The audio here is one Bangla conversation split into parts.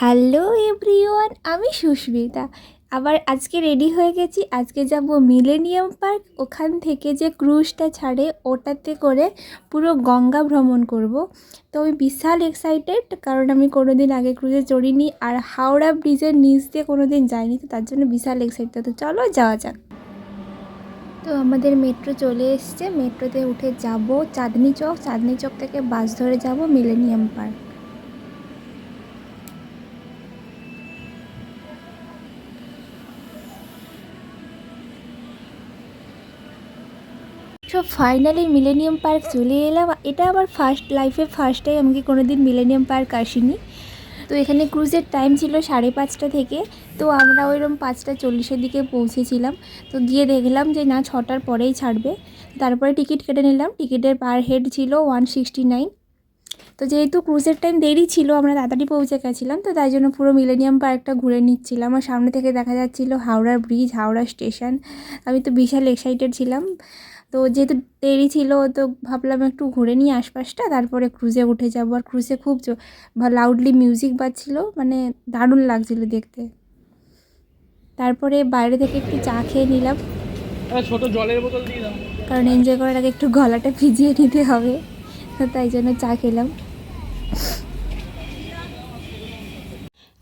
হ্যালো এভরিওয়ান, আমি সুস্মিতা। আবার আজকে রেডি হয়ে গেছি। আজকে যাব মিলেনিয়াম পার্ক। ওখান থেকে যে ক্রুজটা ছাড়ে ওটাতে করে পুরো গঙ্গা ভ্রমণ করব। তো আমি বিশাল এক্সাইটেড, কারণ আমি কোনো দিন আগে ক্রুজে চড়িনি আর হাওড়া ব্রিজের নিচ দিয়ে কোনো দিন যাইনি, তো তার জন্য বিশাল এক্সাইটেড। তো চলো যাওয়া যাক। তো আমাদের মেট্রো চলে এসছে, মেট্রোতে উঠে যাব চাঁদনি চক। চাঁদনি চক থেকে বাস ধরে যাব millennium park. So finally millennium park চলে এলাম। এটা আমার ফার্স্ট টাইম, আমি কি কোনো দিন মিলেনিয়াম পার্ক আসিনি। তো এখানে ক্রুজের টাইম ছিল 5:30 থেকে। তো আমরা ওইরকম 5:40 দিকে পৌঁছেছিলাম। তো গিয়ে দেখলাম যে না, 6টার পরেই ছাড়বে। তারপরে টিকিট কেটে নিলাম। টিকিটের পার হেড ছিল 169। তো যেহেতু ক্রুজের টাইম দেরি ছিল, আমরা তাড়াতাড়ি পৌঁছে গেছিলাম, তো তাই জন্য পুরো মিলেনিয়াম পার্কটা ঘুরে নিচ্ছিলাম। আর সামনে থেকে দেখা যাচ্ছিল হাওড়ার ব্রিজ, হাওড়া স্টেশন। আমি তো বিশাল এক্সাইটেড ছিলাম। তো যেহেতু দেরি ছিল, তো ভাবলাম একটু ঘুরে নিই আশপাশটা, তারপরে ক্রুজে উঠে যাবো। আর ক্রুজে খুব লাউডলি মিউজিক বাজছিল, মানে দারুণ লাগছিল দেখতে। তারপরে বাইরে থেকে একটু চা খেয়ে নিলাম, ছোট জলের বোতল দিয়ে দাও। কারণ এনজয় করার আগে একটু গলাটা ভিজিয়ে নিতে হবে, তো তাই জন্য চা খেলাম।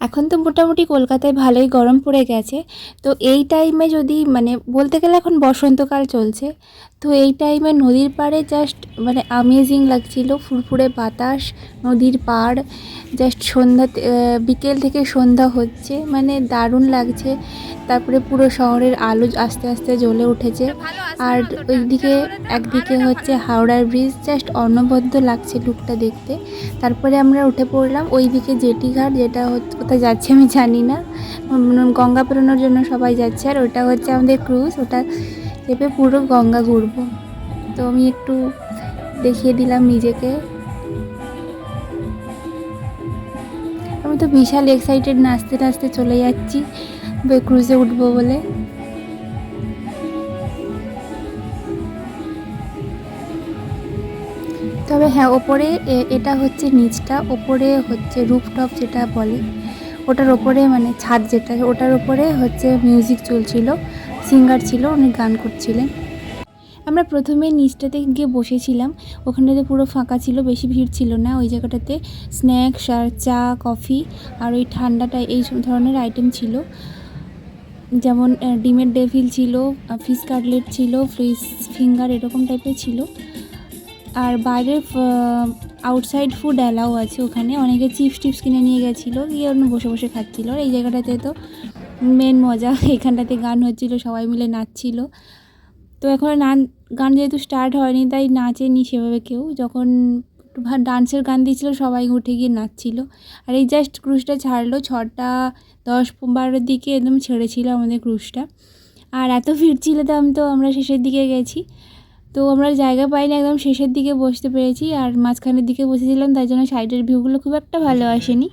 এখন তো মোটামুটি কলকাতায় ভালোই গরম পড়ে গেছে। তো এই টাইমে যদি বলতে গেলে এখন বসন্তকাল চলছে, তো এই টাইমে নদীর পাড়ে জাস্ট আমেজিং লাগছিল। ফুরফুরে বাতাস, নদীর পাড়, জাস্ট বিকেল থেকে সন্ধ্যা হচ্ছে, দারুণ লাগছে। তারপরে পুরো শহরের আলো আস্তে আস্তে জ্বলে উঠেছে। আর ওইদিকে একদিকে হচ্ছে হাওড়ার ব্রিজ, জাস্ট অনবদ্য লাগছে লুকটা দেখতে। তারপরে আমরা উঠে পড়লাম ওইদিকে জেটি ঘাট, যেটা কোথায় যাচ্ছে আমি জানি না। গঙ্গা পেরোনোর জন্য সবাই যাচ্ছে, আর ওটা হচ্ছে আমাদের ক্রুজ। ওটা চেপে পুরো গঙ্গা ঘুরবো। তো আমি একটু দেখিয়ে দিলাম নিজেকে। আমি তো বিশাল এক্সাইটেড, নাচতে নাচতে চলে যাচ্ছি ক্রুজে উঠবো বলে। তবে হ্যাঁ, ওপরে এটা হচ্ছে নিচটা, ওপরে হচ্ছে রুফটপ যেটা বলে, ওটার ওপরে ছাদ যেটা, ওটার ওপরে হচ্ছে মিউজিক চলছিল, সিঙ্গার ছিল, উনি গান করছিলেন। আমরা প্রথমে নিচটাতে গিয়ে বসেছিলাম। ওখানটাতে পুরো ফাঁকা ছিল, বেশি ভিড় ছিল না। ওই জায়গাটাতে স্ন্যাক্স আর চা, কফি আর ওই ঠান্ডাটা, এই ধরনের আইটেম ছিল। যেমন ডিমের ডেভিল ছিল, ফিশ কাটলেট ছিল, ফিশ ফিঙ্গার, এরকম টাইপের ছিল। আর বাইরের আউটসাইড ফুড অ্যালাউ আছে ওখানে। অনেকে চিপস কিনে নিয়ে গেছিলো, গিয়ে অন্য বসে বসে খাচ্ছিলো। আর এই জায়গাটাতে তো মেন মজা, এখানটাতে গান হচ্ছিল, সবাই মিলে নাচছিল। তো এখন গান যেহেতু স্টার্ট হয়নি, তাই নাচেনি সেভাবে কেউ। যখন একটু ডান্সের গান দিয়েছিল, সবাই উঠে গিয়ে নাচছিল। আর এই জাস্ট ক্রুজটা ছাড়লো 6:10-12 দিকে, একদম ছেড়েছিল আমাদের ক্রুজটা। আর এত ভিড় ছিল, তো আমরা শেষের দিকে গেছি, তো আমরা জায়গা পাইনি, একদম শেষের দিকে বসতে পেরেছি। আর মাঝখানের দিকে বসেছিলাম, তাই জন্য সাইডের ভিউগুলো খুব একটা ভালো আসেনি।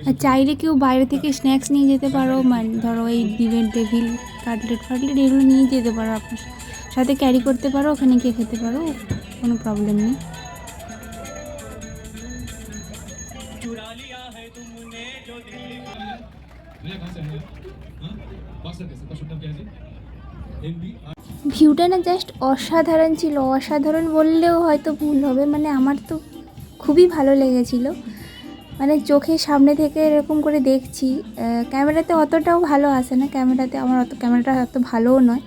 আর চাইলে কেউ বাইরে থেকে স্ন্যাক্স নিয়ে যেতে পারো, ধরো এই ডিমের ডেভিল, কাটলেট এগুলো নিয়ে যেতে পারো, আপনার সাথে ক্যারি করতে পারো, ওখানে গিয়ে খেতে পারো, কোনো প্রবলেম নেই। ভিউটা না জাস্ট অসাধারণ ছিল। অসাধারণ বললেও হয়তো ভুল হবে, আমার তো খুবই ভালো লেগেছিল। চোখের সামনে থেকে এরকম করে দেখছি। ক্যামেরাতে অতটাও ভালো আসে না, ক্যামেরাটা অত ভালোও নয়,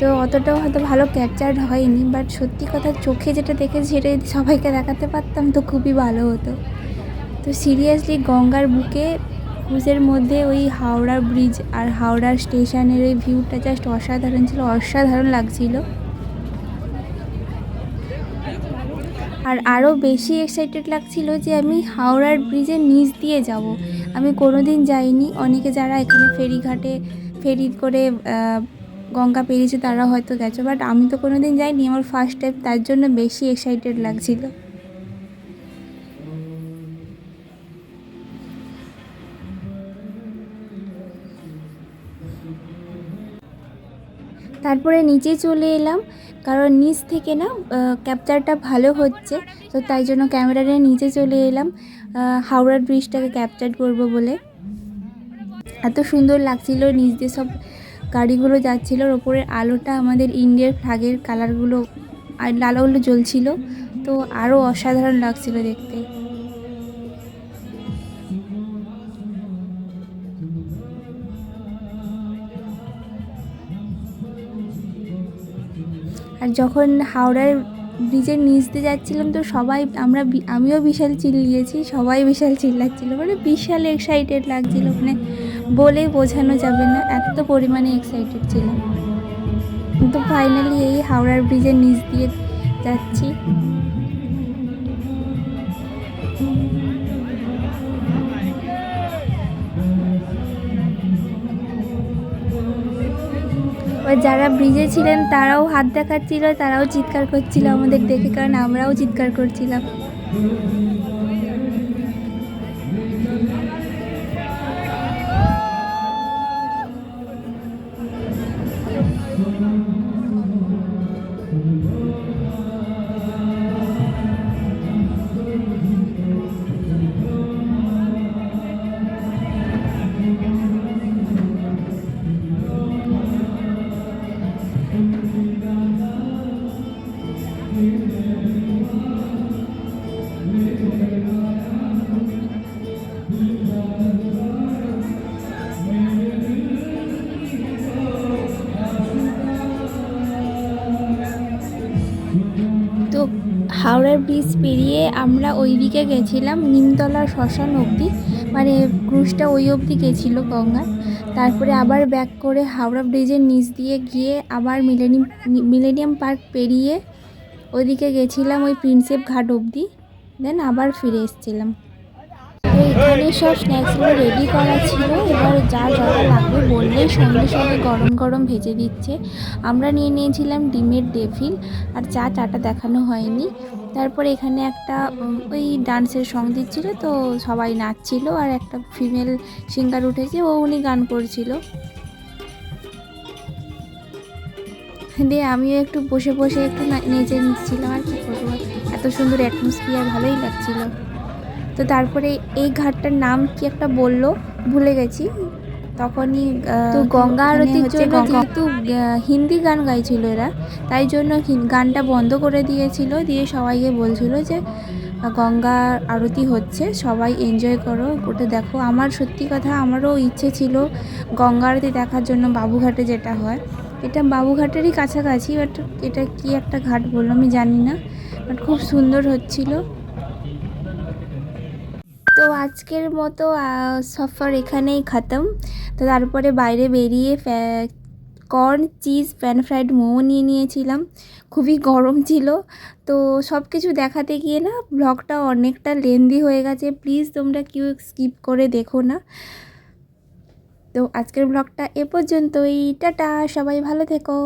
তো অতটাও হয়তো ভালো ক্যাপচার্ড হয়নি। বাট সত্যি কথা, চোখে যেটা দেখেছি সেটা যদি সবাইকে দেখাতে পারতাম তো খুবই ভালো হতো। তো সিরিয়াসলি গঙ্গার বুকে ক্রুজের মধ্যে ওই হাওড়া ব্রিজ আর হাওড়া স্টেশনের ওই ভিউটা জাস্ট অসাধারণ ছিল, অসাধারণ লাগছিল। আর আরও বেশি এক্সাইটেড লাগছিল যে আমি হাওড়ার ব্রিজের নিচ দিয়ে যাব। আমি কোনো দিন যাইনি। অনেকে যারা এখানে ফেরি করে গঙ্গা পেরিয়েছে তারা হয়তো গেছে, বাট আমি তো কোনো দিন যাইনি, আমার ফার্স্ট টাইম, তার জন্য বেশি এক্সাইটেড লাগছিল। তারপরে নিচে চলে এলাম, কারণ নিচ থেকে না ক্যাপচারটা ভালো হচ্ছে, তো তাই জন্য ক্যামেরাটা নিচে চলে এলাম হাওড়ার ব্রিজটাকে ক্যাপচার করব বলে। এত সুন্দর লাগছিল, নিচ দিয়ে সব গাড়িগুলো যাচ্ছিলো, ওপরের আলোটা আমাদের ইন্ডিয়ার ফ্ল্যাগের কালারগুলো আর আলোগুলো জ্বলছিল, তো আরও অসাধারণ লাগছিল দেখতে। আর যখন হাওড়ার ব্রিজের নিচ দিয়ে যাচ্ছিলাম তো সবাই আমিও বিশাল চিল্লিয়েছি, সবাই বিশাল চিল্লাচ্ছিলো, মানে বিশাল এক্সাইটেড লাগছিল, মানে বলে বোঝানো যাবে না, এত পরিমাণে এক্সাইটেড ছিলাম। তো ফাইনালি এই হাওড়ার ব্রিজের নিচ দিয়ে যাচ্ছি। যারা ব্রিজে ছিলেন তারাও হাত দেখাচ্ছিল, তারাও চিৎকার করছিল আমাদের দেখে, কারণ আমরাও চিৎকার করছিলাম। তো হাওড়ার ব্রিজ পেরিয়ে আমরা ওই দিকে গেছিলাম নিমতলা শ্মশান অবধি, মানে ক্রুজটা ওই অবধি গেছিলো গঙ্গার। তারপরে আবার ব্যাক করে হাওড়া ব্রিজের নিচ দিয়ে গিয়ে আবার মিলেনিয়াম পার্ক পেরিয়ে ওইদিকে গেছিলাম ওই প্রিন্সেপ ঘাট অবধি, দেন আবার ফিরে এসেছিলাম। তো এখানে সব স্ন্যাক্সগুলো রেডি করা ছিল, এবার যা যা লাগবে বললেই সঙ্গে সঙ্গে গরম গরম ভেজে দিচ্ছে। আমরা নিয়ে নিয়েছিলাম ডিমের ডেভিল, আর চাটা দেখানো হয়নি। তারপর এখানে একটা ওই ডান্সের সং দিচ্ছিল, তো সবাই নাচছিল, আর একটা ফিমেল সিঙ্গার উঠেছে, উনি গান করছিল। দিয়ে আমিও একটু বসে বসে একটু নেচে নিচ্ছিলাম, আর কি করবো, এত সুন্দর অ্যাটমসফিয়ার, ভালোই লাগছিল। তো তারপরে এই ঘাটটার নাম কি একটা বললো, ভুলে গেছি। তখনই তো গঙ্গা আরতির জন্য যেহেতু হিন্দি গান গাইছিল এরা, তাই জন্য গানটা বন্ধ করে দিয়েছিল, দিয়ে সবাইকে বলছিল যে গঙ্গা আরতি হচ্ছে, সবাই এনজয় করো, ওটা দেখো। আমার সত্যি কথা আমারও ইচ্ছে ছিল গঙ্গা আরতি দেখার জন্য, বাবুঘাটে যেটা হয়, এটা বাবুঘাটেরই কাছাকাছি, বাট এটা কি একটা ঘাট বললো আমি জানি না, বাট খুব সুন্দর হচ্ছিল। তো আজকের মতো সফর এখানেই খতম। তো তারপরে বাইরে বেরিয়ে corn cheese pan fried momo নিয়ে নিয়েছিলাম, খুবই গরম ছিল। তো সব কিছু দেখাতে গিয়ে না ব্লগটা অনেকটা লেন্দি হয়ে গেছে, প্লিজ তোমরা কেউ স্কিপ করে দেখো না। তো আজকের ব্লগটা এ পর্যন্তই, টাটা, সবাই ভালো থেকো।